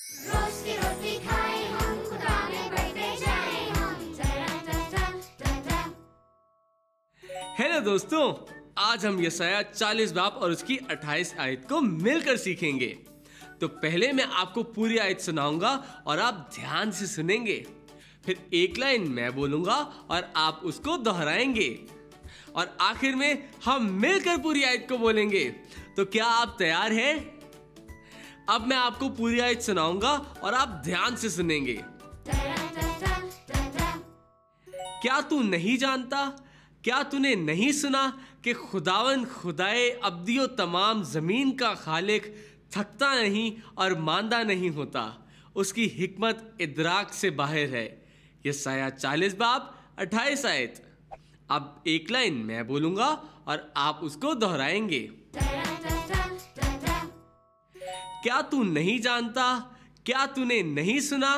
रोज की रोटी खाए हम, खुदा में बढ़ते जाए हम। हेलो दोस्तों, आज हम यशायाह 40 बाब और उसकी 28 आयत को मिलकर सीखेंगे। तो पहले मैं आपको पूरी आयत सुनाऊंगा और आप ध्यान से सुनेंगे। फिर एक लाइन मैं बोलूंगा और आप उसको दोहराएंगे और आखिर में हम मिलकर पूरी आयत को बोलेंगे। तो क्या आप तैयार हैं? अब मैं आपको पूरी आयत सुनाऊंगा और आप ध्यान से सुनेंगे। क्या तू नहीं जानता, क्या तूने नहीं सुना कि खुदावन खुदाए अब्दियो तमाम जमीन का खालिक थकता नहीं और मांदा नहीं होता, उसकी हिकमत इदराक से बाहर है। यशायाह 40 बाब 28 आयत। अब एक लाइन मैं बोलूंगा और आप उसको दोहराएंगे। क्या तू नहीं जानता, क्या तूने नहीं सुना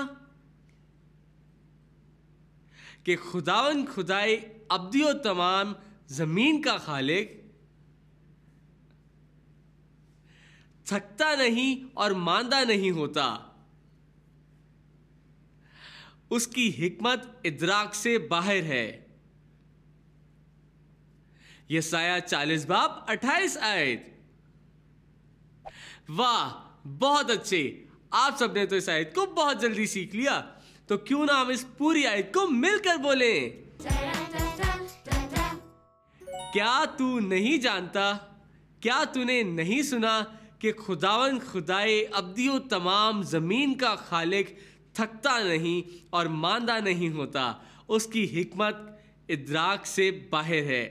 कि खुदावन खुदाए अब्दियो तमाम जमीन का खालिक थकता नहीं और मांदा नहीं होता, उसकी हिकमत इदराक से बाहर है। यशायाह 40 बाब 28 आयत। वाह, बहुत अच्छे। आप सबने तो इस आयत को बहुत जल्दी सीख लिया। तो क्यों ना हम इस पूरी आयत को मिलकर बोलें। क्या तू नहीं जानता, क्या तूने नहीं सुना कि खुदावन खुदाए अब्दियो तमाम जमीन का खालिक थकता नहीं और मांदा नहीं होता, उसकी हिकमत इदराक से बाहर है।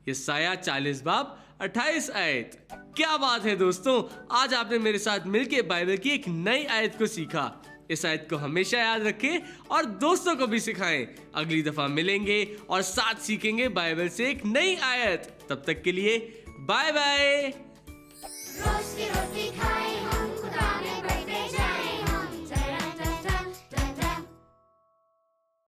यशायाह 40 बाब 28 आयत। क्या बात है दोस्तों, आज आपने मेरे साथ मिलकर बाइबल की एक नई आयत को सीखा। इस आयत को हमेशा याद रखें और दोस्तों को भी सिखाएं। अगली दफा मिलेंगे और साथ सीखेंगे बाइबल से एक नई आयत। तब तक के लिए बाय बाय। रोज की रोटी खाए